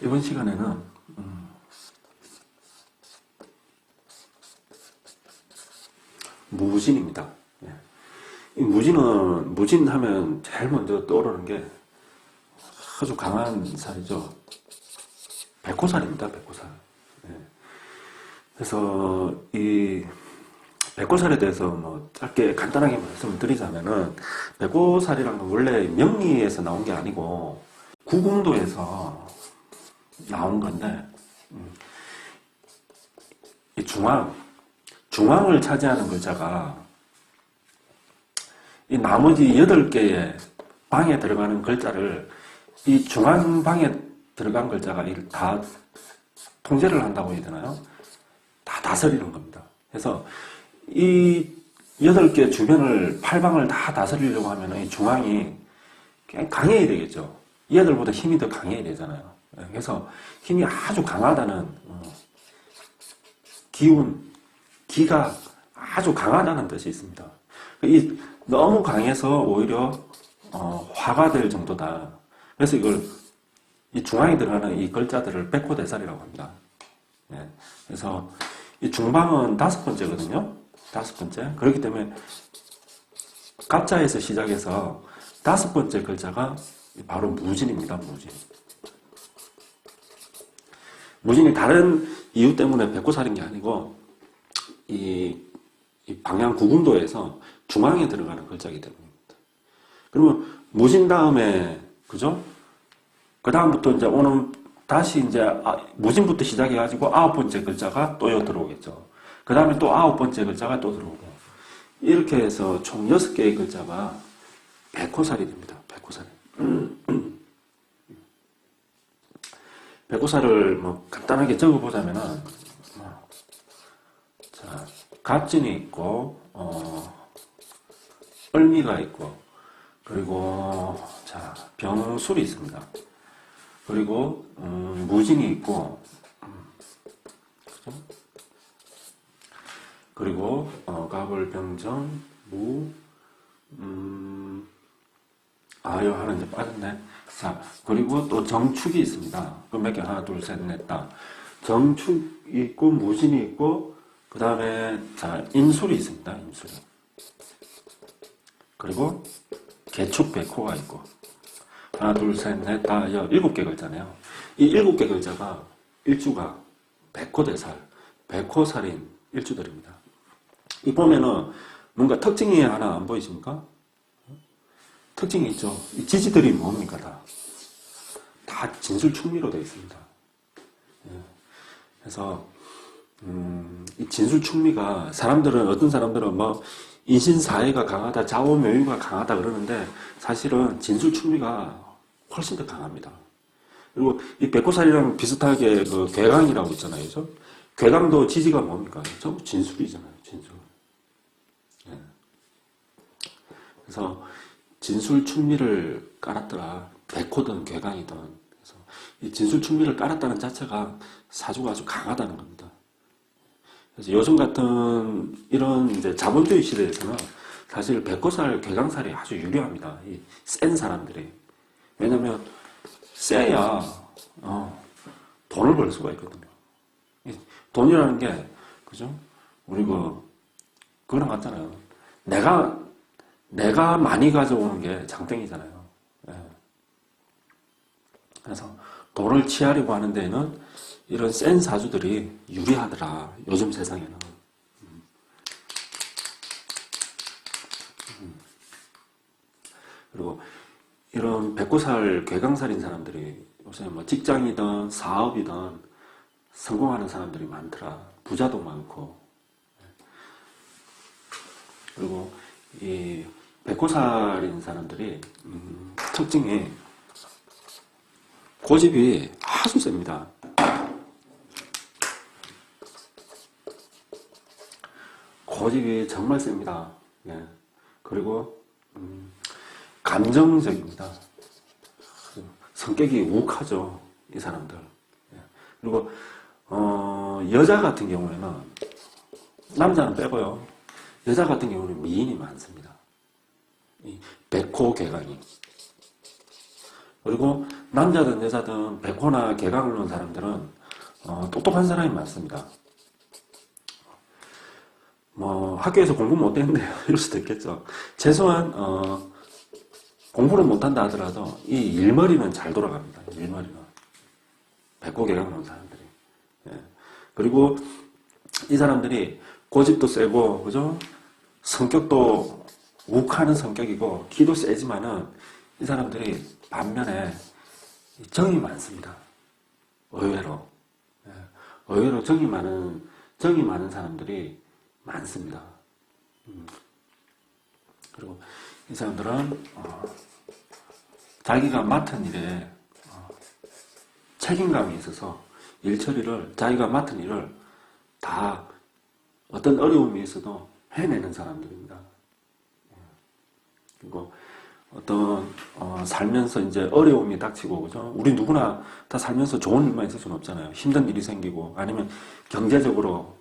이번 시간에는 무진입니다. 예. 이 무진하면 제일 먼저 떠오르는 게 아주 강한 살이죠. 백호살입니다. 백호살. 예. 그래서 이 백호살에 대해서 뭐 짧게 간단하게 말씀을 드리자면은, 백호살이란 건 원래 명리에서 나온 게 아니고 구궁도에서 나온 건데, 이 중앙을 차지하는 글자가 이 나머지 8개의 방에 들어가는 글자를, 이 중앙방에 들어간 글자가 이를 다 통제를 한다고 해야 되나요? 다 다스리는 겁니다. 그래서 이 8개 주변을, 8방을 다 다스리려고 하면 이 중앙이 굉장히 강해야 되겠죠. 얘들보다 힘이 더 강해야 되잖아요. 그래서 힘이 아주 강하다는 기가 아주 강하다는 뜻이 있습니다. 이 너무 강해서 오히려 화가 될 정도다. 그래서 이 중앙에 들어가는 이 글자들을 백호대살이라고 합니다. 네. 그래서 이 중방은 5번째거든요. 5번째. 그렇기 때문에 갑자에서 시작해서 5번째 글자가 바로 무진입니다. 무진이 다른 이유 때문에 백호살인 게 아니고, 이 방향 구궁도에서 중앙에 들어가는 글자이기 때문입니다. 그러면 무진 다음에, 그죠? 그 다음부터 이제 다시 이제 무진부터 시작해가지고 9번째 글자가 또 들어오겠죠. 그 다음에 또 9번째 글자가 또 들어오고, 이렇게 해서 총 6개의 글자가 백호살이 됩니다. 백호살. 백호살을 뭐 간단하게 적어보자면은, 자, 갑진이 있고, 을미가 있고, 그리고, 자, 병술이 있습니다. 그리고, 무진이 있고, 그죠? 그리고, 갑을병정, 이거 하나 이제 빠졌네. 자, 그리고 또 정축이 있습니다. 그럼 몇 개? 하나, 둘, 셋, 넷, 다. 정축이 있고, 무진이 있고, 그 다음에, 자, 인술이 있습니다. 인술이. 그리고, 개축, 백호가 있고, 하나, 둘, 셋, 넷, 다, 7개 글자네요. 이 7개 글자가 일주가 백호대살, 백호살인 일주들입니다. 이 보면은 뭔가 특징이 하나 안 보이십니까? 특징이 있죠. 이 지지들이 뭡니까? 다 진술충미로 되어 있습니다. 그래서 이 진술충미가, 어떤 사람들은 뭐 인신사회가 강하다, 좌우명유가 강하다 그러는데, 사실은 진술충미가 훨씬 더 강합니다. 그리고 이 백호살이랑 비슷하게 그 괴강이라고 있잖아요. 그죠? 괴강도 지지가 뭡니까? 전부 진술이잖아요. 진술. 그래서 진술충미를 깔았더라. 백호든 괴강이든. 그래서 이 진술충미를 깔았다는 자체가 사주가 아주 강하다는 겁니다. 그래서 요즘 같은 이런 이제 자본주의 시대에서는 사실 백호살, 괴강살이 아주 유리합니다. 이 센 사람들이. 왜냐면 세야 돈을 벌 수가 있거든요. 돈이라는 게, 그죠? 우리 그거랑 같잖아요. 내가 많이 가져오는 게 장땡이잖아요. 예. 그래서 돈을 취하려고 하는 데에는 이런 센 사주들이 유리하더라. 요즘 세상에는. 그리고 이런 백호살, 괴강살인 사람들이 요새 뭐 직장이든 사업이든 성공하는 사람들이 많더라. 부자도 많고. 그리고 이 백호살인 사람들이 특징이 고집이 아주 셉니다. 고집이 정말 셉니다. 예. 그리고 감정적입니다. 성격이 욱하죠, 이 사람들. 예. 그리고 여자 같은 경우에는, 남자는 빼고요, 여자 같은 경우는 미인이 많습니다. 이 백호, 괴강이. 그리고 남자든 여자든 백호나 개강을 놓은 사람들은 똑똑한 사람이 많습니다. 뭐 학교에서 공부 못했는데요 이럴 수도 있겠죠. 최소한 공부를 못한다 하더라도 이 일머리는 잘 돌아갑니다. 일머리는 백호 개강 놓은 사람들이. 예. 그리고 이 사람들이 고집도 세고 그죠? 성격도 욱하는 성격이고 기도 세지만은 이 사람들이 반면에 정이 많습니다. 의외로. 예. 의외로 정이 많은 사람들이 많습니다. 그리고 이 사람들은 자기가 맡은 일에 책임감이 있어서 자기가 맡은 일을 다 어떤 어려움이 있어도 해내는 사람들입니다. 그리고 살면서 이제 어려움이 닥치고, 그죠? 우리 누구나 다 살면서 좋은 일만 있을 수는 없잖아요. 힘든 일이 생기고, 아니면 경제적으로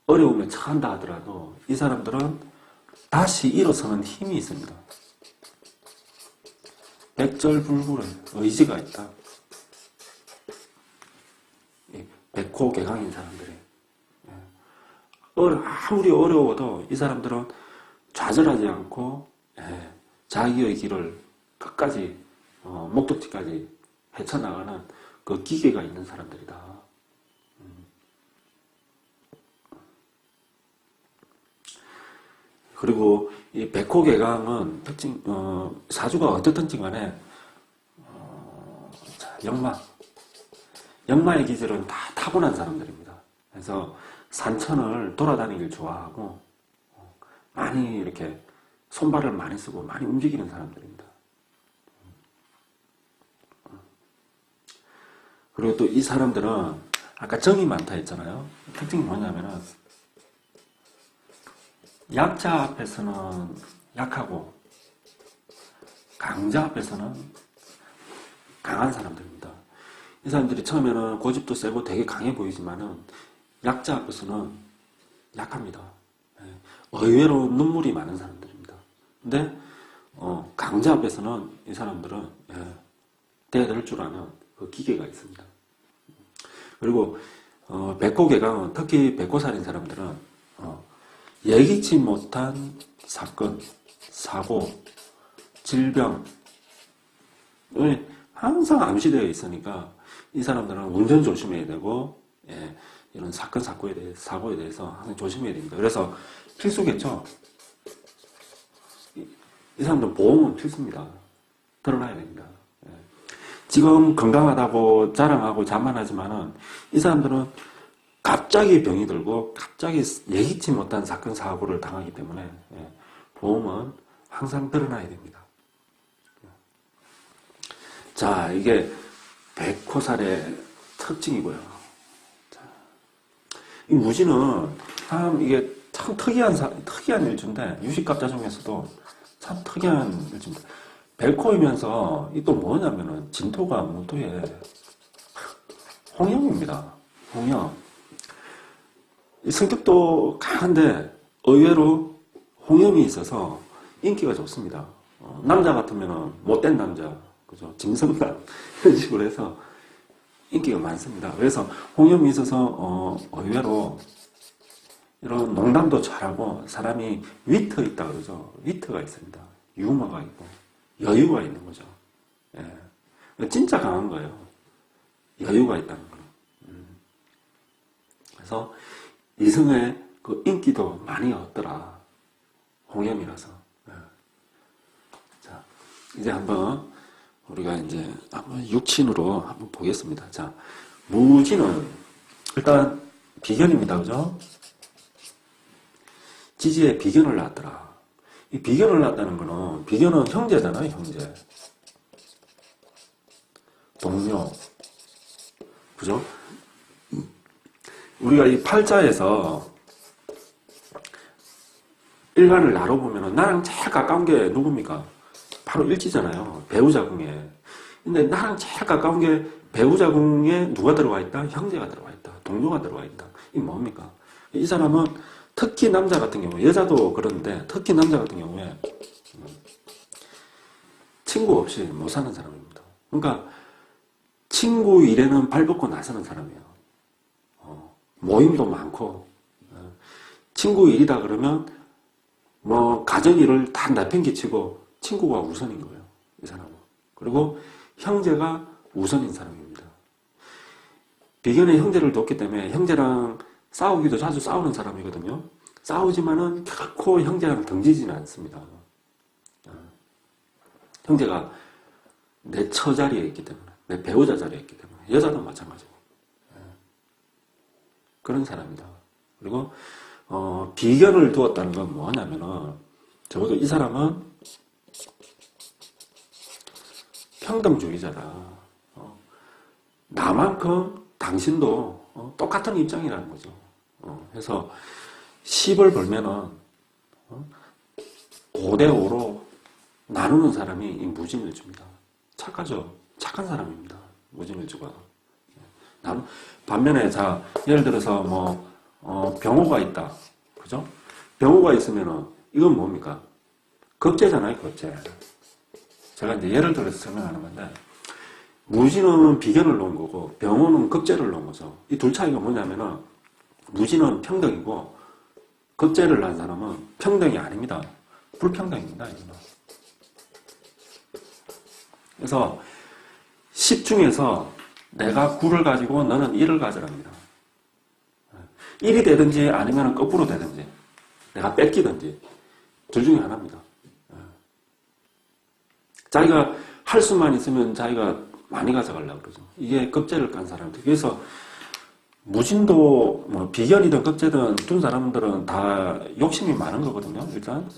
어려움에 처한다 하더라도 이 사람들은 다시 일어서는 힘이 있습니다. 백절불굴의 의지가 있다. 백호 개강인 사람들이. 아무리 어려워도 이 사람들은 좌절하지 않고 자기의 길을 끝까지 목적지까지 헤쳐나가는 그 기계가 있는 사람들이다. 그리고 이 백호 개강은 특징 사주가 어떻든지 간에 역마의 기질은 다 타고난 사람들입니다. 그래서 산천을 돌아다니길 좋아하고 많이 이렇게 손발을 많이 쓰고 많이 움직이는 사람들입니다. 그리고 또 이 사람들은 아까 정이 많다 했잖아요. 특징이 뭐냐면은 약자 앞에서는 약하고 강자 앞에서는 강한 사람들입니다. 이 사람들이 처음에는 고집도 세고 되게 강해 보이지만은 약자 앞에서는 약합니다. 의외로 눈물이 많은 사람들입니다. 근데 강자 앞에서는 이 사람들은 대들 줄 아는 그 기계가 있습니다. 그리고 백호 개강은 특히 백호살인 사람들은 예기치 못한 사건, 사고, 질병 항상 암시되어 있으니까 이 사람들은 운전 조심해야 되고 이런 사건, 사고에 대해서 항상 조심해야 됩니다. 그래서 필수겠죠. 이 사람들은 보험은 필수입니다. 들어놔야 됩니다. 지금 건강하다고 자랑하고 자만하지만은 이 사람들은 갑자기 병이 들고 갑자기 예기치 못한 사건, 사고를 당하기 때문에 보험은 항상 들어놔야 됩니다. 자, 이게 백호살의 특징이고요. 자, 이 무지는 이게 참 특이한 일주인데 유식갑자 중에서도 참 특이한 일주입니다. 백호이면서 이 또 뭐냐면은 진토가 무토의 홍염입니다. 홍염. 이 성격도 강한데 의외로 홍염이 있어서 인기가 좋습니다. 남자 같으면은 못된 남자, 그죠? 짐승남 이런 식으로 해서 인기가 많습니다. 그래서 홍염이 있어서 의외로 이런 농담도 잘하고 사람이 위트 있다 그러죠. 위트가 있습니다. 유머가 있고 여유가 있는 거죠. 진짜 강한 거예요. 여유가 있다는 거. 그래서 이승의 그 인기도 많이 얻더라. 홍염이라서. 자, 이제 우리가 한번 육친으로 한번 보겠습니다. 자, 무지는 일단 비견입니다. 그죠? 지지에 비견을 낳았더라. 이 비견을 낳았다는 거는, 비견은 형제잖아요, 형제. 동료. 그죠? 우리가 이 팔자에서 일간을 나눠보면 나랑 제일 가까운 게 누굽니까? 바로 일지잖아요. 배우자궁에. 근데 나랑 제일 가까운 게 배우자궁에 누가 들어와 있다? 형제가 들어와 있다. 동료가 들어와 있다. 이게 뭡니까? 이 사람은 특히 남자 같은 경우에, 여자도 그런데 특히 남자 같은 경우에 친구 없이 못 사는 사람입니다. 그러니까 친구 일에는 발벗고 나서는 사람이에요. 모임도 많고 친구 일이다 그러면 뭐 가정 일을 다 내팽개치고 친구가 우선인 거예요. 이 사람은. 그리고 형제가 우선인 사람입니다. 비견의 형제를 뒀기 때문에 형제랑 싸우기도 자주 싸우는 사람이거든요. 싸우지만은 결코 형제랑 등지지는 않습니다. 형제가 내 처자리에 있기 때문에, 내 배우자 자리에 있기 때문에, 여자도 마찬가지고. 그런 사람이다. 그리고, 비견을 두었다는 건 뭐냐면은, 적어도 이 사람은 평등주의자다. 나만큼 당신도 똑같은 입장이라는 거죠. 그래서 10을 벌면은 5대5로 나누는 사람이 이 무진일주입니다. 착하죠? 착한 사람입니다. 무진일주가. 반면에 자 예를 들어서 병호가 있다. 그죠? 병호가 있으면은 이건 뭡니까? 겁재잖아요, 겁재. 제가 이제 예를 들어서 설명하는 건데 무진은 비견을 놓은 거고 병호는 겁재를 놓은 거죠. 이 둘 차이가 뭐냐면은 무진은 평등이고 겁재를 난 사람은 평등이 아닙니다. 불평등입니다. 이거는. 그래서 10 중에서 내가 9를 가지고 너는 1을 가져랍니다. 1이 되든지 아니면 거꾸로 되든지 내가 뺏기든지 둘 중에 하나입니다. 자기가 할 수만 있으면 자기가 많이 가져가려고 그러죠. 이게 겁재를 깐 사람들. 그래서 무진도 비견이든 겁재든 둔 사람들은 다 욕심이 많은 거거든요. 일단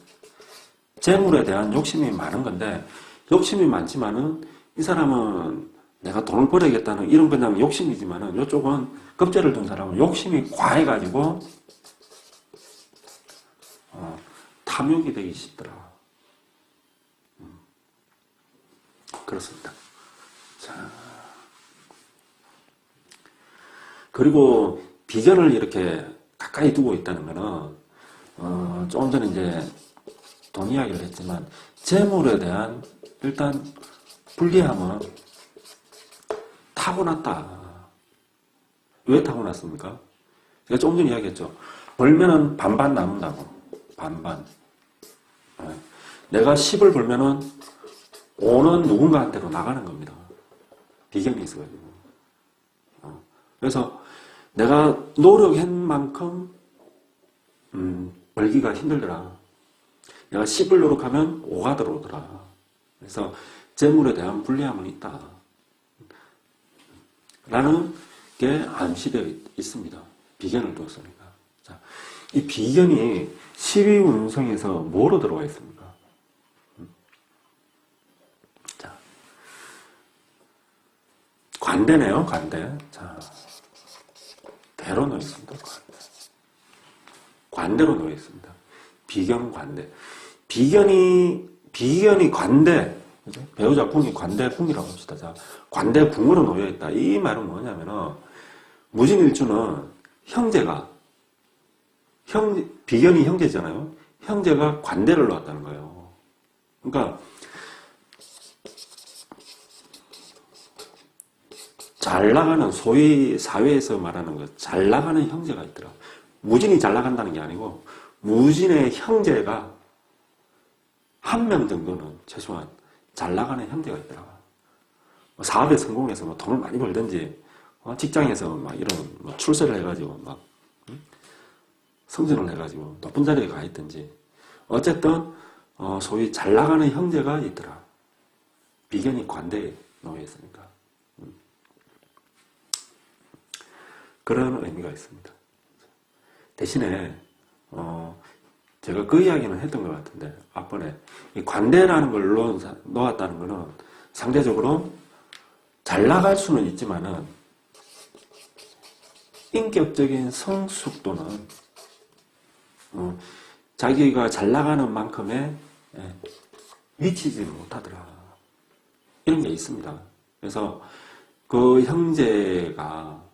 재물에 대한 욕심이 많은 건데 욕심이 많지만은 이 사람은 내가 돈을 벌어야겠다는 이런 그냥 욕심이지만은 이쪽은 겁재를 둔 사람은 욕심이 과해가지고 탐욕이 되기 쉽더라. 그렇습니다. 자, 그리고 비견을 이렇게 가까이 두고 있다는 거는 조금 전에 이제 돈 이야기를 했지만 재물에 대한 일단 불리함은 타고났다. 왜 타고났습니까? 제가 조금 전에 이야기했죠. 벌면은 반반 남는다고. 반반. 내가 10을 벌면은 5는 누군가한테로 나가는 겁니다. 비견이 있어가지고. 그래서 내가 노력한 만큼 벌기가 힘들더라. 내가 10을 노력하면 5가 들어오더라. 그래서 재물에 대한 불리함은 있다. 라는 게 암시되어 있습니다. 비견을 두었으니까. 자, 이 비견이 12운성에서 뭐로 들어가 있습니까? 자, 관대네요, 관대. 자, 대로 놓여 있습니다. 관대로 놓여 있습니다. 비견, 관대. 비견이 관대. 그죠? 배우자 궁이 관대궁이라고 합시다. 자, 관대궁으로 놓여 있다. 이 말은 뭐냐면은, 무진일주는 형제가, 비견이 형제잖아요. 형제가 관대를 놓았다는 거예요. 그러니까, 잘 나가는, 소위 사회에서 말하는 것, 잘 나가는 형제가 있더라. 무진이 잘 나간다는 게 아니고, 무진의 형제가 한 명 정도는 최소한 잘 나가는 형제가 있더라. 사업에 성공해서 돈을 많이 벌든지, 직장에서 막 이런 출세를 해가지고 막 성전을 해가지고 높은 자리에 가 있든지, 어쨌든 소위 잘 나가는 형제가 있더라. 비견이 관대에 놓여 있으니까. 그런 의미가 있습니다. 대신에 제가 그 이야기는 했던 것 같은데 앞번에 이 관대라는 걸 놓았다는 거는 상대적으로 잘 나갈 수는 있지만은 인격적인 성숙도는 자기가 잘 나가는 만큼의 미치지 못하더라. 이런 게 있습니다. 그래서 그 형제가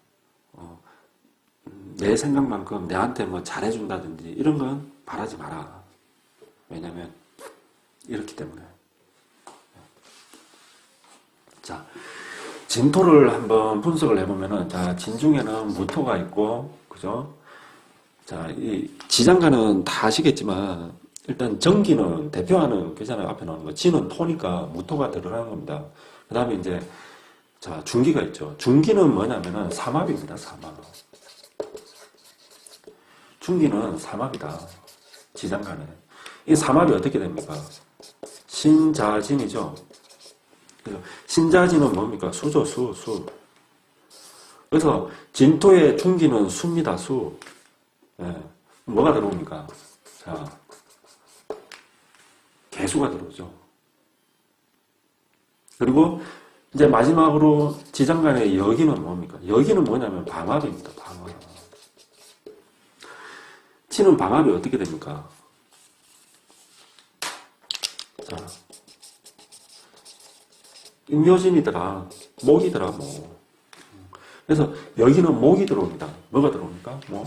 내 생각만큼 내한테 뭐 잘해준다든지 이런 건 바라지 마라. 왜냐면 이렇기 때문에 자, 진토를 한번 분석을 해보면은, 자, 진중에는 무토가 있고, 그죠? 자, 이 지장간은 다 아시겠지만, 일단 정기는 대표하는 거잖아요. 앞에 나오는 거. 지는 토니까 무토가 들어가는 겁니다. 그 다음에 이제, 자, 중기가 있죠. 중기는 뭐냐면은 삼합입니다. 삼합. 중기는 삼합이다. 지장간에. 이 삼합이 어떻게 됩니까? 신자진이죠. 신자진은 뭡니까? 수죠, 수. 그래서 진토의 중기는 수입니다, 수. 예. 뭐가 들어옵니까? 자, 개수가 들어오죠. 그리고 이제 마지막으로 지장간의 여기는 뭡니까? 여기는 뭐냐면 방합입니다, 방합. 치는 방합이 어떻게 됩니까? 자, 임묘진이더라, 목이더라, 뭐. 그래서 여기는 목이 들어옵니다. 뭐가 들어옵니까? 목.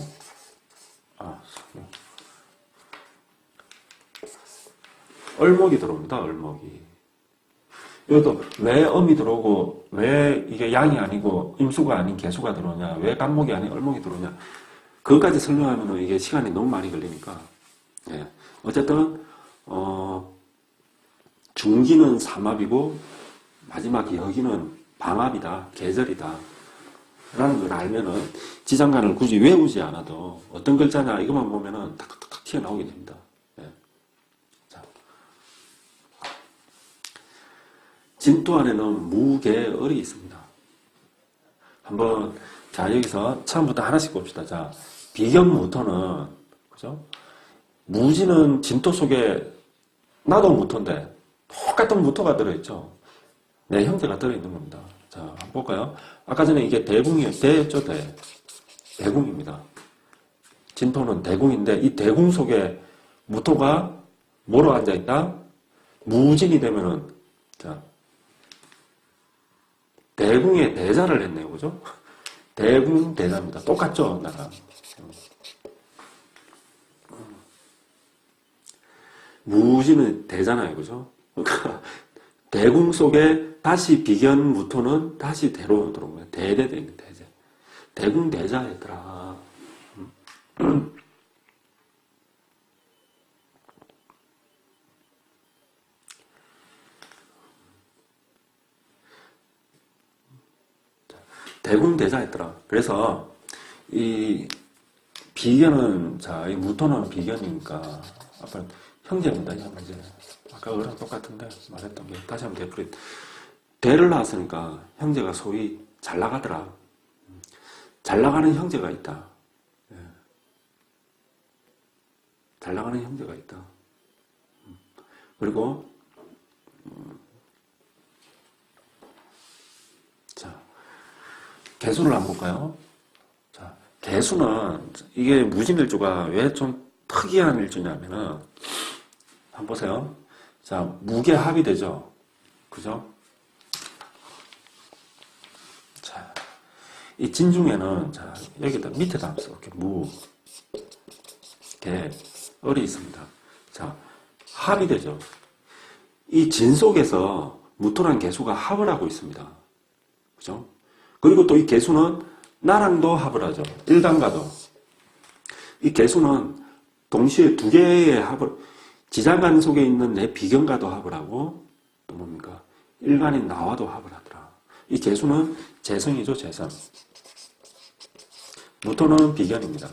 얼목이 들어옵니다. 얼목이. 여기도 왜 음이 들어오고 왜 이게 양이 아니고 임수가 아닌 개수가 들어오냐, 왜 간목이 아닌 얼목이 들어오냐, 그것까지 설명하면 이게 시간이 너무 많이 걸리니까. 예. 어쨌든 중기는 삼합이고 마지막 여기는 방합이다, 계절이다 라는 걸 알면은 지장간을 굳이 외우지 않아도 어떤 글자냐 이것만 보면은 탁탁탁 튀어나오게 됩니다. 예. 자. 진토 안에는 무계을이 있습니다. 한번, 자, 여기서 처음부터 하나씩 봅시다. 자, 비견무토는, 그죠? 무지는 진토 속에 나도 무토인데 똑같은 무토가 들어있죠. 내 형제가 들어있는 겁니다. 자, 한번 볼까요? 아까 전에 이게 대였죠, 대. 대궁입니다. 진토는 대궁인데 이 대궁 속에 무토가 뭐로 앉아있다? 무진이 되면은, 자, 대궁에 대자를 했네요, 그죠? 대궁 대자입니다. 똑같죠, 나랑. 무진은 대잖아요, 그죠? 그러니까 대궁 속에 다시 비견 무토는 다시 대로 들어온 거예요. 대제. 대궁 대자였더라. 대궁 대자였더라. 그래서 이 비견은, 자, 이 무토는 비견이니까 아까 형제입니다, 형제. 아까 어랑 똑같은데 말했던 게 다시 한번 되풀이. 대를 낳았으니까 형제가 소위 잘 나가더라. 잘 나가는 형제가 있다. 예. 잘 나가는 형제가 있다. 그리고 자, 개수를 한번 볼까요? 자, 개수는 이게 무진일주가 왜 좀 특이한 일주냐면은 한번 보세요. 자, 무게 합이 되죠. 그죠? 자, 이 진중에는, 자, 여기다 밑에다 한번 이렇게 무, 개, 을이 있습니다. 자, 합이 되죠. 이 진 속에서 무토란 개수가 합을 하고 있습니다. 그죠? 그리고 또 이 개수는 나랑도 합을 하죠. 일간과도. 이 개수는 동시에 두 개의 합을, 지장간 속에 있는 내 비견과도 합을 하고, 또 뭡니까? 일간인 나와도 합을 하더라. 이 개수는 재성이죠, 재성. 무토는 비견입니다.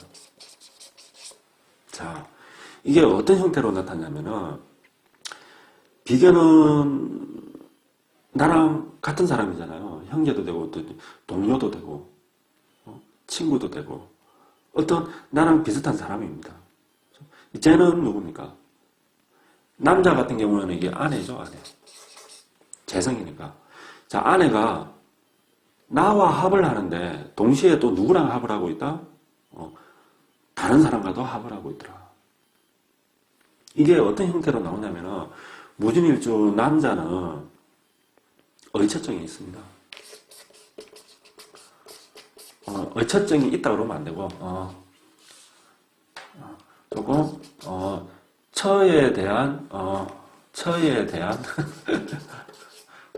자, 이게 어떤 형태로 나타나냐면은, 비견은 나랑 같은 사람이잖아요. 형제도 되고, 또 동료도 되고, 친구도 되고, 어떤 나랑 비슷한 사람입니다. 쟤는 누굽니까? 남자 같은 경우는 이게 아내죠, 아내. 재성이니까. 자, 아내가 나와 합을 하는데 동시에 또 누구랑 합을 하고 있다? 다른 사람과도 합을 하고 있더라. 이게 어떤 형태로 나오냐면은 무진일주 남자는 의처증이 있습니다. 의처증이 있다 그러면 안 되고 조금 처에 대한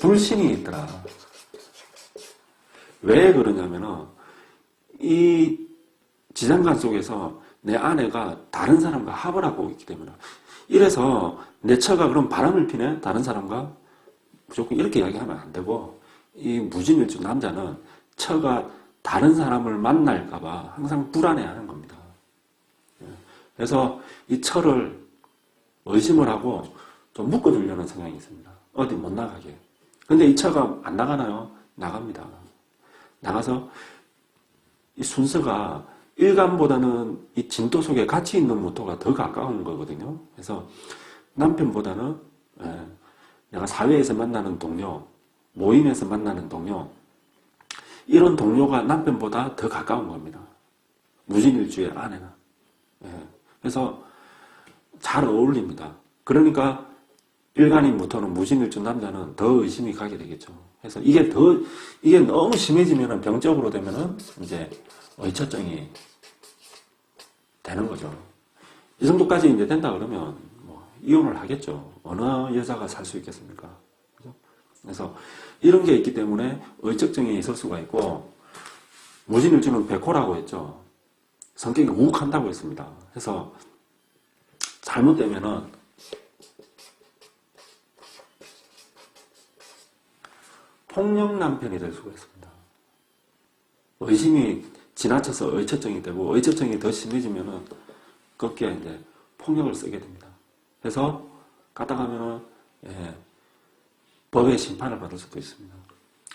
불신이 있더라. 왜 그러냐면은 이 지장간 속에서 내 아내가 다른 사람과 합을 하고 있기 때문에. 이래서 내 처가 그럼 바람을 피네? 다른 사람과? 무조건 이렇게 이야기하면 안 되고, 이 무진일주 남자는 처가 다른 사람을 만날까봐 항상 불안해하는 겁니다. 그래서 이 처를 의심을 하고 좀 묶어두려는 성향이 있습니다. 어디 못 나가게. 근데 이 처가 안 나가나요? 나갑니다. 나가서 이 순서가 일간보다는 이 진도 속에 같이 있는 모토가 더 가까운 거거든요. 그래서 남편보다는 내가 사회에서 만나는 동료, 모임에서 만나는 동료, 이런 동료가 남편보다 더 가까운 겁니다. 무진일주의 아내는. 그래서 잘 어울립니다. 그러니까 일간인 모토는 무진일주 남자는 더 의심이 가게 되겠죠. 그래서 이게 너무 심해지면 병적으로 되면은 이제 의처증이 되는 거죠. 이 정도까지 이제 된다 그러면 뭐 이혼을 하겠죠. 어느 여자가 살 수 있겠습니까? 그죠? 그래서 이런 게 있기 때문에 의처증이 있을 수가 있고, 무진일주는 백호라고 했죠. 성격이 우욱한다고 했습니다. 그래서 잘못되면은 폭력 남편이 될 수가 있습니다. 의심이 지나쳐서 의처증이 되고, 의처증이 더 심해지면은 거기에 이제 폭력을 쓰게 됩니다. 그래서 가다 가면은 법의 심판을 받을 수도 있습니다.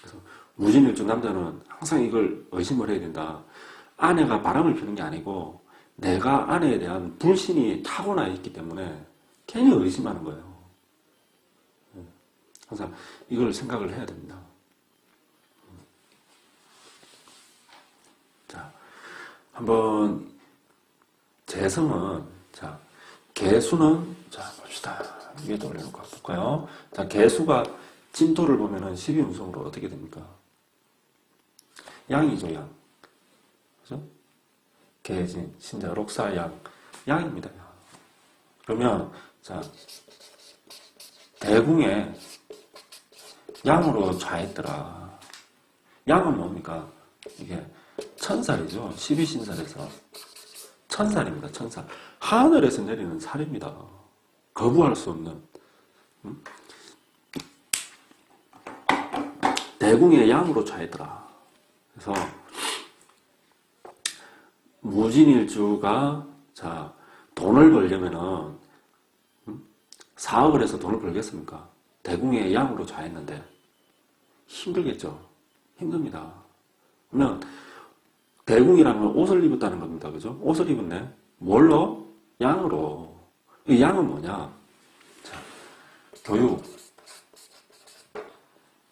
그래서 무진일주 남자는 항상 이걸 의심을 해야 된다. 아내가 바람을 피는 게 아니고 내가 아내에 대한 불신이 타고나 있기 때문에 괜히 의심하는 거예요. 항상 이걸 생각을 해야 됩니다. 자, 한번 재성은, 자, 개수는, 자, 봅시다. 위에다 올려놓고 볼까요? 자, 개수가 진토를 보면은 12운성으로 어떻게 됩니까? 양이죠, 양. 그죠? 개진, 신자, 록사, 양. 양입니다, 양. 그러면, 자, 대궁에 양으로 좌했더라. 양은 뭡니까? 이게 천살이죠. 12신살에서. 천살입니다, 천살. 하늘에서 내리는 살입니다. 거부할 수 없는. 대궁에 양으로 좌했더라. 그래서 무진일주가 자 돈을 벌려면은 사업을 해서 돈을 벌겠습니까? 대궁에 양으로 좌했는데 힘들겠죠. 힘듭니다. 그러면 대궁이라면 옷을 입었다는 겁니다. 그죠? 옷을 입었네. 뭘로? 양으로. 이 양은 뭐냐? 자, 교육,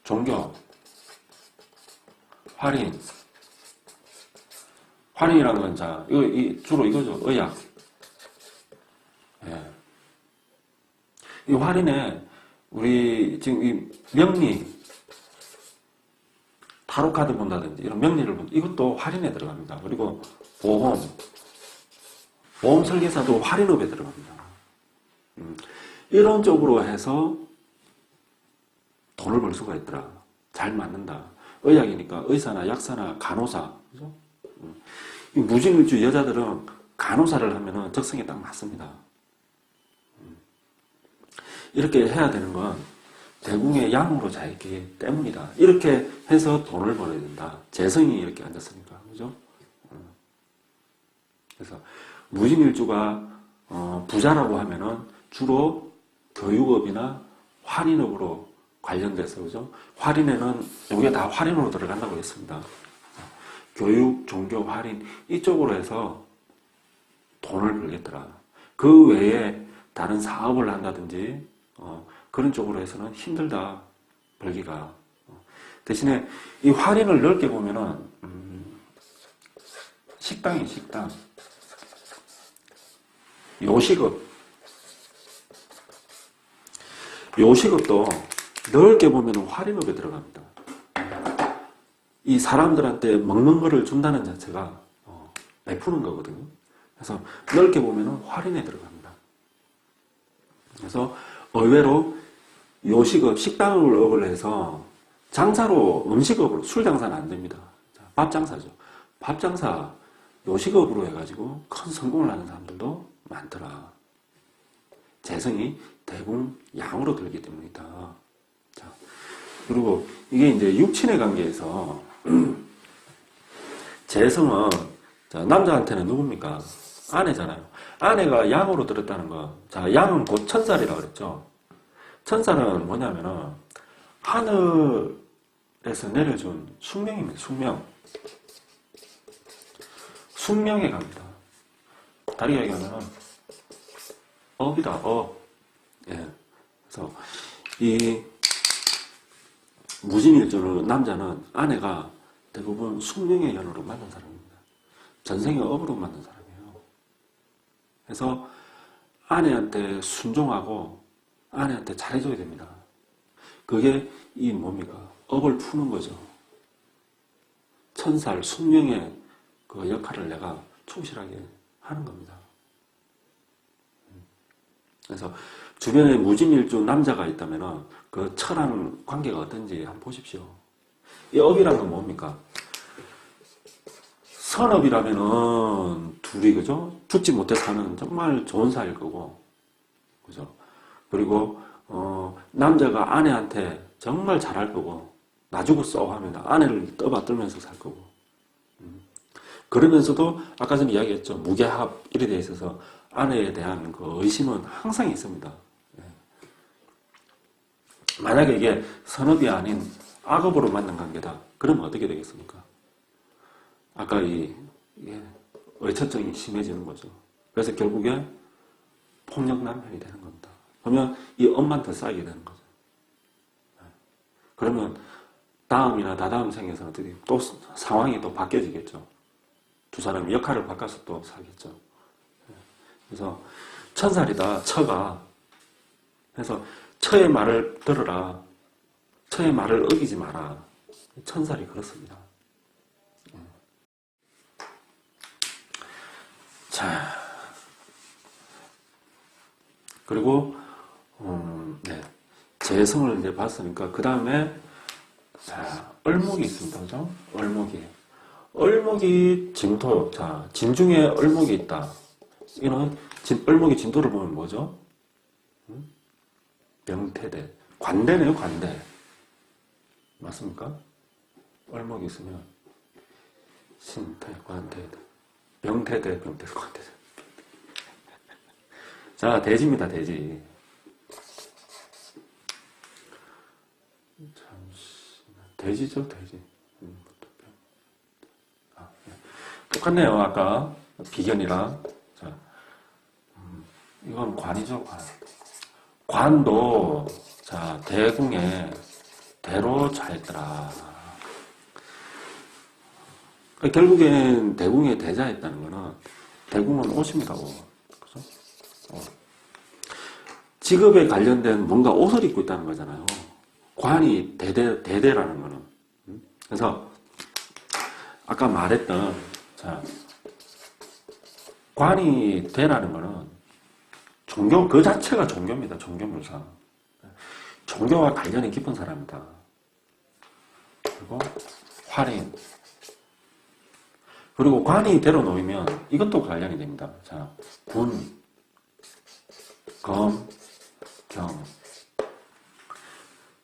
종교, 활인. 활인이라는 건 자, 주로 이거죠. 의학. 예. 이 활인에 우리 지금 이 명리, 타로 카드 본다든지 이런 명리를 본다. 이것도 활인에 들어갑니다. 그리고 보험 설계사도 활인업에 들어갑니다. 이런 쪽으로 해서 돈을 벌 수가 있더라. 잘 맞는다. 의학이니까 의사나 약사나 간호사, 그죠? 이 무진일주 여자들은 간호사를 하면은 적성에 딱 맞습니다. 이렇게 해야 되는 건 대궁의 양으로 자있기 때문이다. 이렇게 해서 돈을 벌어야 된다. 재성이 이렇게 앉았으니까, 그죠? 그래서 무진일주가 부자라고 하면은 주로 교육업이나 활인업으로 관련돼서, 그죠? 활인에는 이게 다 활인으로 들어간다고 했습니다. 교육, 종교, 활인 이쪽으로 해서 돈을 벌겠더라. 그 외에 다른 사업을 한다든지 그런 쪽으로 해서는 힘들다, 벌기가. 대신에 이 활인을 넓게 보면은 식당이 식당, 요식업도 넓게 보면 활인업에 들어갑니다. 이 사람들한테 먹는 거를 준다는 자체가 베푸는 거거든요. 그래서 넓게 보면 활인에 들어갑니다. 그래서 의외로 요식업, 식당을 업을 해서 장사로, 음식업으로, 술 장사는 안 됩니다. 밥 장사죠. 밥 장사, 요식업으로 해가지고 큰 성공을 하는 사람들도 많더라. 재성이 대궁양으로 들기 때문이다. 자, 그리고 이게 이제 육친의 관계에서 재성은 자, 남자한테는 누굽니까? 아내잖아요. 아내가 양으로 들었다는 거. 자, 양은 곧 천살이라고 그랬죠. 천살은 뭐냐면은 하늘에서 내려준 숙명입니다. 숙명. 숙명에 갑니다. 다르게 얘기하면 업이다. 업. 예. 그래서 이 무진일주로 남자는 아내가 대부분 숙명의 연으로 만난 사람입니다. 전생의 업으로 만난 사람이에요. 그래서 아내한테 순종하고 아내한테 잘해줘야 됩니다. 그게 이 뭡니까? 업을 푸는 거죠. 천살, 숙명의 그 역할을 내가 충실하게 하는 겁니다. 그래서 주변에 무진일주 남자가 있다면 그 처랑 관계가 어떤지 한번 보십시오. 이 업이란 건 뭡니까? 선업이라면은 둘이 그죠? 죽지 못해 사는 정말 좋은 사이일 거고, 그죠? 그리고 남자가 아내한테 정말 잘할 거고, 놔주고 써 하면 아내를 떠받들면서 살 거고. 그러면서도 아까 전에 이야기했죠. 무계합 이래 돼 있어서 아내에 대한 그 의심은 항상 있습니다. 만약에 이게 선업이 아닌 악업으로 만난 관계다. 그러면 어떻게 되겠습니까? 아까 이게 의처증이 심해지는 거죠. 그래서 결국에 폭력 남편이 되는 겁니다. 그러면 이 엄만 더 쌓이게 되는 거죠. 그러면 다음이나 다다음 생에서는 어떻게 또 상황이 또 바뀌어지겠죠. 두 사람이 역할을 바꿔서 또 살겠죠. 그래서 천살이다. 처가. 그래서 처의 말을 들으라. 처의 말을 어기지 마라. 천살이 그렇습니다. 자, 그리고 네. 재성을 이제 봤으니까 그 다음에 자, 을목이 있습니다. 그죠? 을목이 진토. 자, 진중에 을목이 있다. 이런 을목이 진토를 보면 뭐죠? 명태대. 관대네요, 관대. 맞습니까? 을목이 있으면 신태, 관대대. 명태대, 관대대. 자, 대지입니다, 대지. 잠시만. 대지죠, 대지. 똑같네요, 아까. 비견이랑. 자, 이건 관이죠, 관. 관도, 자, 대궁에 대로 자했더라. 결국엔 대궁에 대자했다는 거는, 대궁은 옷입니다, 옷. 그죠? 직업에 관련된 뭔가 옷을 입고 있다는 거잖아요. 관이 대대라는 거는. 그래서, 아까 말했던, 자, 관이 대라는 거는, 종교, 그 자체가 종교입니다. 종교물상. 종교와 관련이 깊은 사람이다. 그리고 활인. 그리고 관이 대로 놓이면 이것도 관련이 됩니다. 자, 군, 검, 경.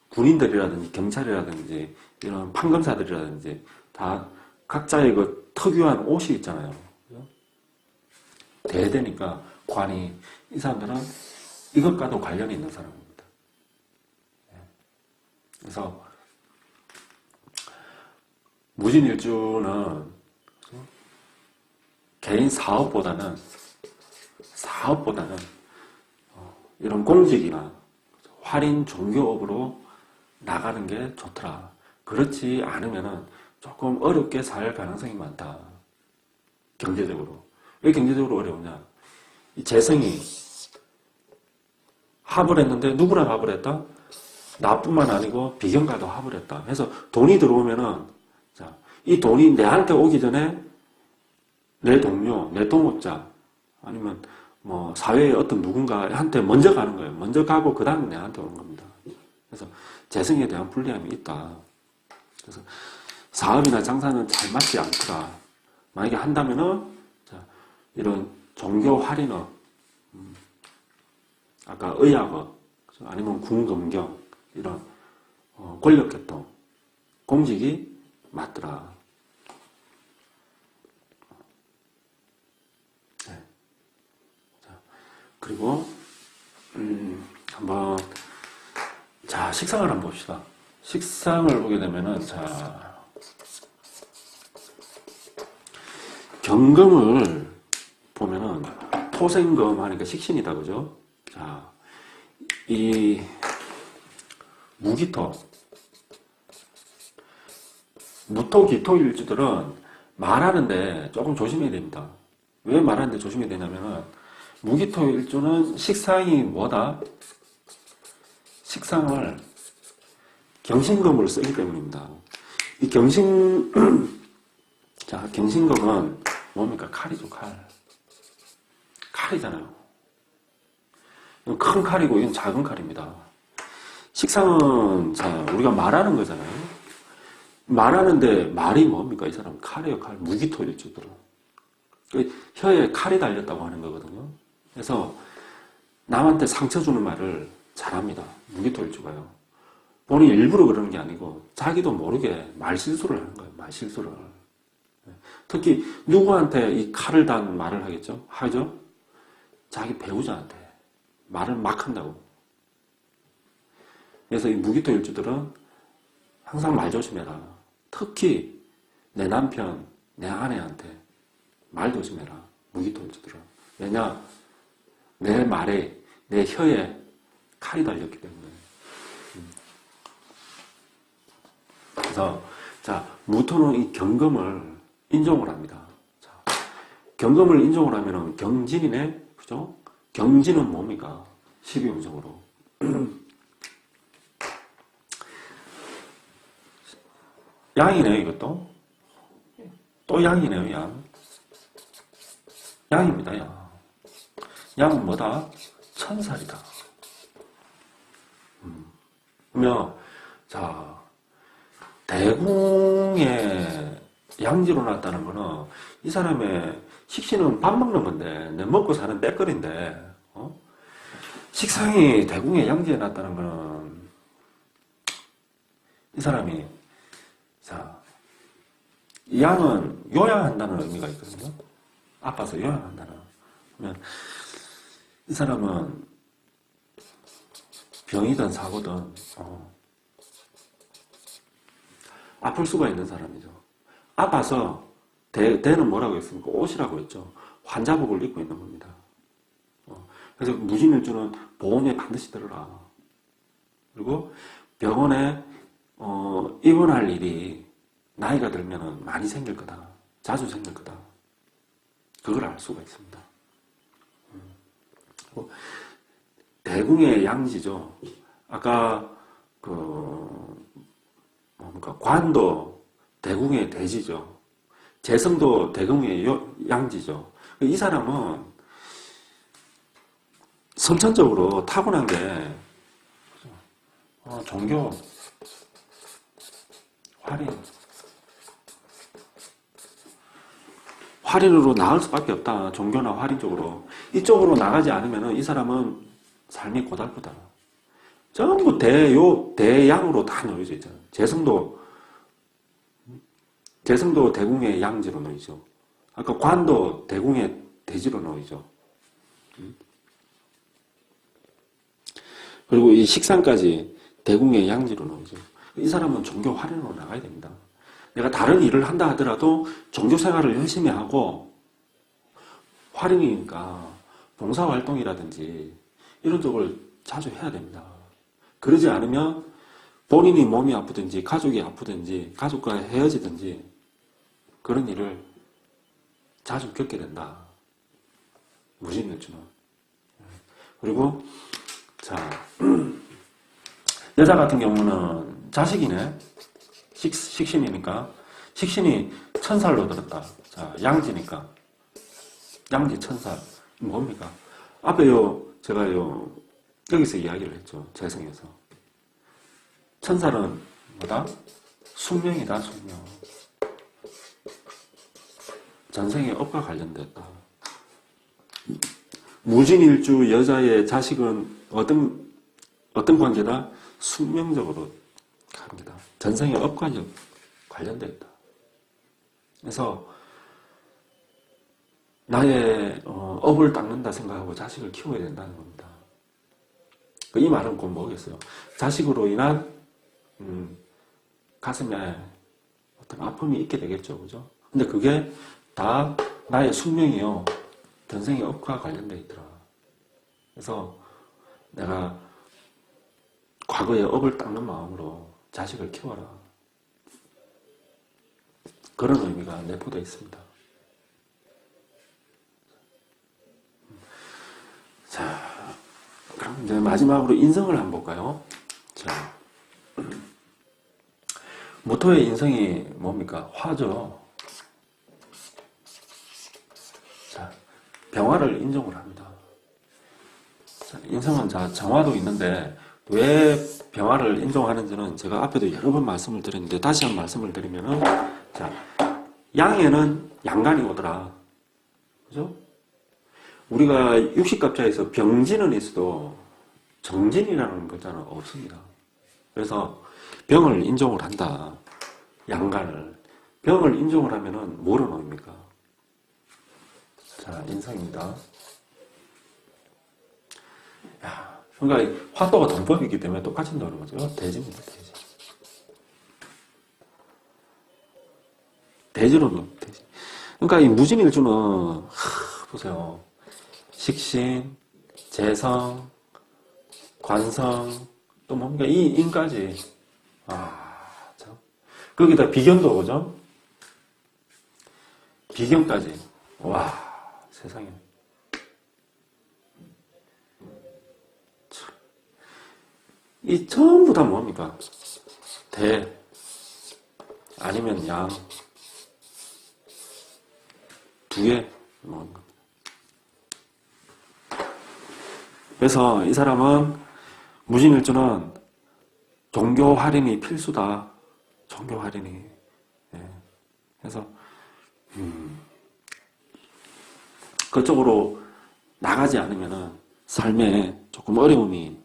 군인들이라든지 경찰이라든지 이런 판검사들이라든지 다 각자의 그 특유한 옷이 있잖아요. 대대니까 관이 이 사람들은 이것과도 관련이 있는 사람입니다. 그래서 무진일주는 개인 사업보다는 이런 공직이나 활인 종교업으로 나가는 게 좋더라. 그렇지 않으면은 조금 어렵게 살 가능성이 많다. 경제적으로. 왜 경제적으로 어려우냐? 이 재성이 합을 했는데 누구랑 합을 했다? 나뿐만 아니고 비견과도 합을 했다. 그래서 돈이 들어오면은 자, 이 돈이 내한테 오기 전에 내 동료, 내 동업자 아니면 뭐 사회의 어떤 누군가한테 먼저 가는 거예요. 먼저 가고 그 다음에 내한테 오는 겁니다. 그래서 재성에 대한 불리함이 있다. 그래서 사업이나 장사는 잘 맞지 않더라. 만약에 한다면은, 자, 이런 종교 할인업, 아까 의학업, 아니면 궁금경, 이런, 권력계통, 공직이 맞더라. 네. 자, 그리고, 한번, 자, 식상을 한번 봅시다. 식상을 보게 되면은, 자, 경금을 보면은 토생금 하니까 식신이다, 그죠? 자, 이 무기토, 무토, 기토 일주들은 말하는데 조금 조심해야 됩니다. 왜 말하는데 조심해야 되냐면은 무기토 일주는 식상이 뭐다? 식상을 경신금으로 쓰기 때문입니다. 이 자, 경신금은 뭡니까? 칼이죠, 칼. 칼이잖아요. 이건 큰 칼이고, 이건 작은 칼입니다. 식상은, 자, 우리가 말하는 거잖아요. 말하는데, 말이 뭡니까? 이 사람은 칼이에요, 칼. 무기토일주들은. 혀에 칼이 달렸다고 하는 거거든요. 그래서, 남한테 상처 주는 말을 잘합니다. 무기토일주가요. 본인이 일부러 그러는 게 아니고, 자기도 모르게 말실수를 하는 거예요, 말실수를. 특히 누구한테 이 칼을 단 말을 하겠죠? 하죠? 자기 배우자한테 말을 막 한다고. 그래서 이 무기토 일주들은 항상 말 조심해라. 특히 내 남편, 내 아내한테 말 조심해라. 무기토 일주들은. 왜냐? 내 말에, 내 혀에 칼이 달렸기 때문에. 그래서 자, 무토는 이 경금을 인종을 합니다. 자, 경금을 인종을 하면은 경진이네, 그죠? 경진은 뭡니까? 12운성으로. 양이네요, 이것도. 또 양이네요, 양. 양입니다, 양. 양은 뭐다? 천살이다. 그러면, 자, 대궁의 양지로 났다는 거는 이 사람의 식신은 밥 먹는 건데, 내 먹고 사는 떼거리인데, 식상이 대궁의 양지에 났다는 거는 이 사람이, 자, 이 양은 요양한다는 의미가 있거든요. 아파서 요양한다는. 그러면 이 사람은 병이든 사고든 아플 수가 있는 사람이죠. 아파서 대는 뭐라고 했습니까? 옷이라고 했죠. 환자복을 입고 있는 겁니다. 그래서 무진일주는 보험에 반드시 들어라. 그리고 병원에 입원할 일이 나이가 들면 많이 생길 거다. 자주 생길 거다. 그걸 알 수가 있습니다. 그리고 대궁의 양지죠. 아까 뭡니까? 관도 대궁의 대지죠. 재성도 대궁의 양지죠. 이 사람은 선천적으로 타고난 게 종교, 할인으로 나갈 수밖에 없다. 종교나 할인 쪽으로. 이쪽으로 나가지 않으면 이 사람은 삶이 고달프다. 전부 대양으로 다 놓여져 있잖아요. 재성도 대궁의 양지로 놓이죠. 아까 관도 대궁의 대지로 놓이죠. 그리고 이 식상까지 대궁의 양지로 놓이죠. 이 사람은 종교 활용으로 나가야 됩니다. 내가 다른 일을 한다 하더라도 종교 생활을 열심히 하고 활용이니까 봉사활동이라든지 이런 쪽을 자주 해야 됩니다. 그러지 않으면 본인이 몸이 아프든지 가족이 아프든지 가족과 헤어지든지 그런 일을 자주 겪게 된다. 무신일주는. 그리고 자 여자 같은 경우는 자식이네. 식신이니까 식신이 천살로 들었다. 자, 양지니까 양지 천살 뭡니까? 앞에 제가 여기서 이야기를 했죠. 재성에서 천살은 뭐다? 숙명이다, 숙명. 전생의 업과 관련됐다. 무진일주 여자의 자식은 어떤 관계다? 숙명적으로 관계다. 전생의 업과 관련됐다. 그래서 나의 업을 닦는다 생각하고 자식을 키워야 된다는 겁니다. 이 말은 곧 뭐겠어요? 자식으로 인한 가슴에 어떤 아픔이 있게 되겠죠, 그죠? 근데 그게 다 나의 숙명이요, 전생의 업과 관련되어 있더라. 그래서 내가 과거의 업을 닦는 마음으로 자식을 키워라. 그런 의미가 내포되어 있습니다. 자, 그럼 이제 마지막으로 인성을 한번 볼까요? 자, 모토의 인성이 뭡니까? 화죠. 자, 병화를 인정을 합니다. 자, 인성은 정화도 있는데 왜 병화를 인정하는지는 제가 앞에도 여러 번 말씀을 드렸는데 다시 한번 말씀을 드리면은, 자, 양에는 양간이 오더라. 그죠? 우리가 육식갑자에서 병진은 있어도 정진이라는 글자는 없습니다. 그래서 병을 인정을 한다. 양간을. 병을 인정을 하면은 뭐를 놓입니까? 자, 인성입니다. 야, 그러니까 화토가 동법이기 때문에 똑같이 넣는 거죠. 대지입니다, 대지. 대지로 넣으면 되지. 그러니까 이 무진일주는, 보세요. 식신, 재성, 관성, 또 뭔가 이 인까지. 참. 거기다 비견도 오죠? 비견까지. 와, 세상에. 참. 이 전부 다 뭡니까? 대, 아니면 양, 두 개, 뭔가. 그래서 이 사람은 무진일주는 종교 할인이 필수다. 종교 할인이. 예. 그래서 그쪽으로 나가지 않으면은 삶에 조금 어려움이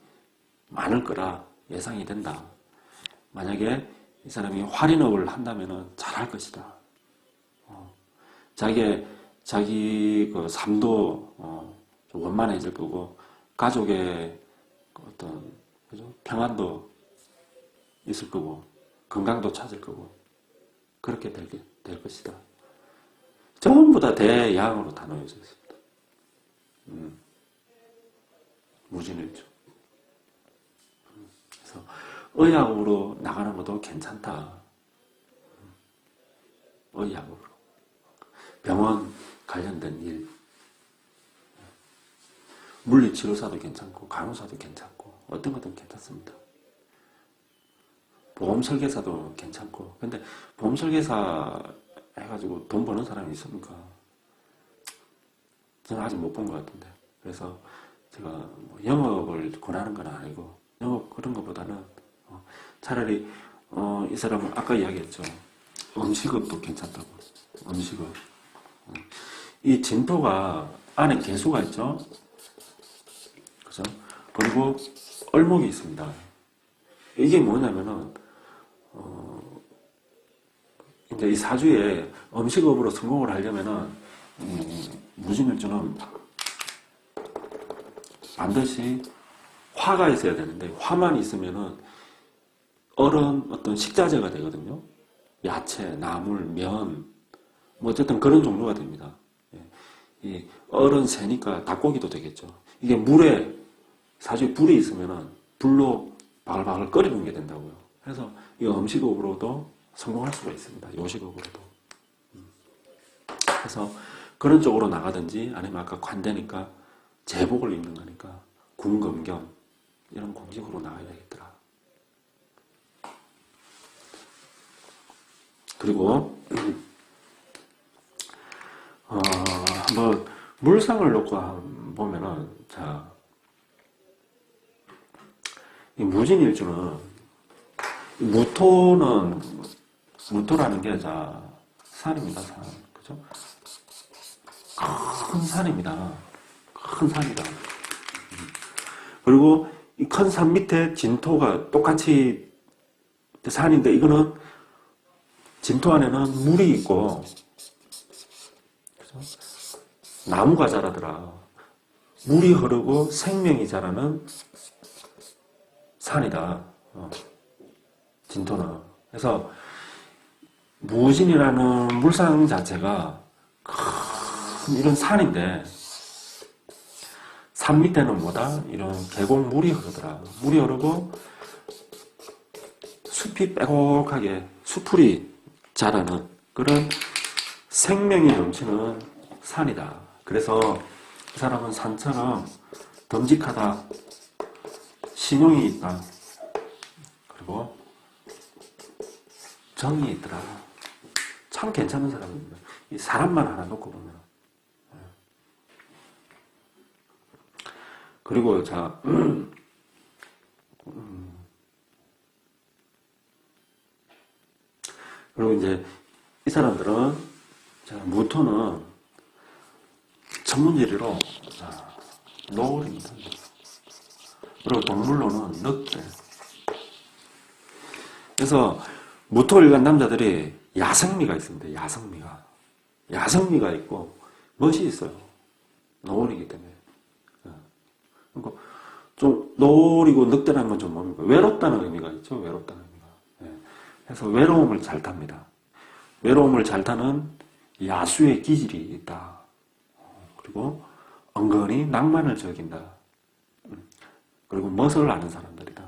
많을 거라 예상이 된다. 만약에 이 사람이 할인업을 한다면은 잘할 것이다. 자기 그 삶도 좀 원만해질 거고, 가족의 어떤, 그죠? 평안도 있을 거고, 건강도 찾을 거고, 그렇게 될 것이다. 전부 다 대양으로 다 놓여져 있습니다. 무진일주. 그래서 의학으로 나가는 것도 괜찮다. 의학으로. 병원 관련된 일. 물리치료사도 괜찮고, 간호사도 괜찮고, 어떤 것든 괜찮습니다. 보험설계사도 괜찮고. 근데 보험설계사 해가지고 돈 버는 사람이 있습니까? 저는 아직 못 본 것 같은데. 그래서 제가 뭐 영업을 권하는 건 아니고, 영업 그런 것보다는 차라리 이 사람은 아까 이야기했죠. 음식업도 괜찮다고. 음식업. 이 진토가 안에 개수가 있죠. 그죠? 그리고 얼목이 있습니다. 이게 뭐냐면은 이제 이 사주에 음식업으로 성공을 하려면은 무진일주는 반드시 화가 있어야 되는데, 화만 있으면은 얼은 어떤 식자재가 되거든요. 야채, 나물, 면, 뭐 어쨌든 그런 종류가 됩니다. 이 얼은 새니까 닭고기도 되겠죠. 이게 물에, 사주에 불이 있으면은 불로 바글바글 끓이는 게 된다고요. 그래서 이 음식업으로도 성공할 수가 있습니다. 요식업으로도. 그래서 그런 쪽으로 나가든지, 아니면 아까 관대니까 제복을 입는 거니까 군검경 이런 공직으로 나가야 되겠더라. 그리고 한번 물상을 놓고 보면은, 자, 이 무진일주는 무토라는 게, 자, 산입니다, 산. 그죠? 큰 산입니다. 큰 산이다. 그리고 이 큰 산 밑에 진토가 똑같이 산인데, 이거는 진토 안에는 물이 있고, 그죠? 나무가 자라더라. 물이 흐르고 생명이 자라는 산이다. 진토는. 그래서 무진이라는 물상 자체가 큰 이런 산인데, 산 밑에는 뭐다? 이런 계곡 물이 흐르더라. 물이 흐르고 숲이 빼곡하게 수풀이 자라는 그런 생명이 넘치는 산이다. 그래서 그 사람은 산처럼 듬직하다, 신용이 있다, 그리고 정이 있더라. 참 괜찮은 사람입니다. 이 사람만 하나 놓고 보면. 그리고 자, 그리고 이제 이 사람들은, 자, 무토는 전문지리로 노을입니다. 그리고 동물로는 늑대. 그래서 무토를 간 남자들이 야성미가 있습니다. 야성미가 있고 멋이 있어요. 노을이기 때문에. 그러니까 좀 노을이고 늑대라는 건 좀 뭡니까? 외롭다는 의미가 있죠. 외롭다는 의미가. 그래서 외로움을 잘 탑니다. 외로움을 잘 타는 야수의 기질이 있다. 그리고 은근히 낭만을 즐긴다. 그리고 멋을 아는 사람들이다.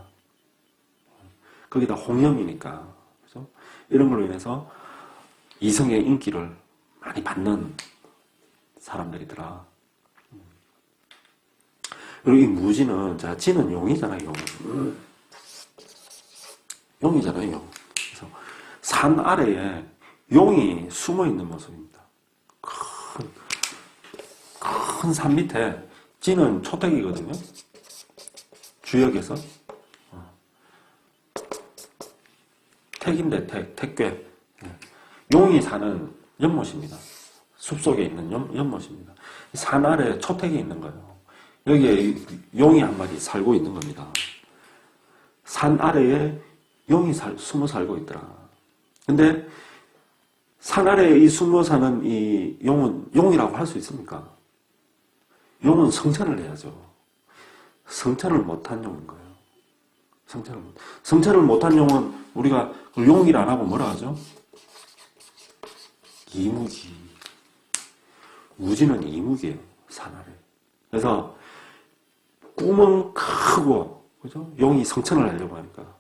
거기다 홍염이니까, 그죠? 이런 걸로 인해서 이성의 인기를 많이 받는 사람들이더라. 그리고 이 무지는, 자, 지는 용이잖아요, 용. 용이잖아요, 용. 그래서 산 아래에 용이 숨어 있는 모습입니다. 큰 산 밑에, 지는 초택이거든요. 주역에서. 택인데, 택괴. 용이 사는 연못입니다. 숲속에 있는 연못입니다. 산 아래에 초택이 있는 거예요. 여기에 용이 한 마리 살고 있는 겁니다. 산 아래에 용이 숨어 살고 있더라. 근데 산 아래에 이 숨어 사는 이 용은 용이라고 할 수 있습니까? 용은 성천을 해야죠. 성천을 못한 용인 거예요. 성천을 못한 용은 우리가 용이라 안 하고 뭐라 하죠? 이무기. 무지는 이무기예요. 산 아래. 그래서 꿈은 크고, 그죠? 용이 성천을 하려고 하니까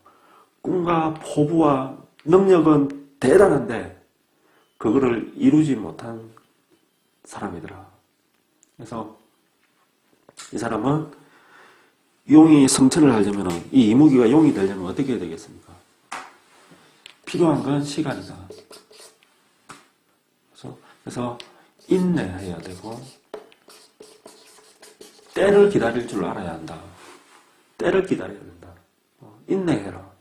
꿈과 포부와 능력은 대단한데 그거를 이루지 못한 사람이더라. 그래서 이 사람은 용이 성천을 하려면, 이 이무기가 용이 되려면 어떻게 해야 되겠습니까? 필요한 건 시간이다. 그래서 인내해야 되고 때를 기다릴 줄 알아야 한다. 때를 기다려야 된다. 인내해라.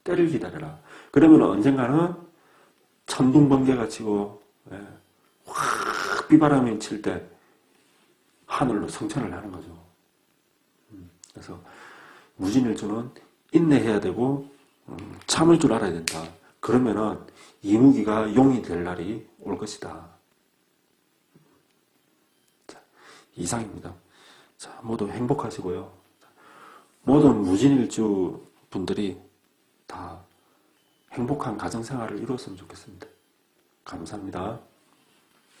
때를 기다려라. 그러면 언젠가는 천둥번개가 치고 확 비바람이 칠 때 하늘로 성천을 하는 거죠. 그래서 무진일주는 인내해야 되고 참을 줄 알아야 된다. 그러면은 이무기가 용이 될 날이 올 것이다. 자, 이상입니다. 자, 모두 행복하시고요. 모든 무진일주 분들이 다 행복한 가정생활을 이루었으면 좋겠습니다. 감사합니다.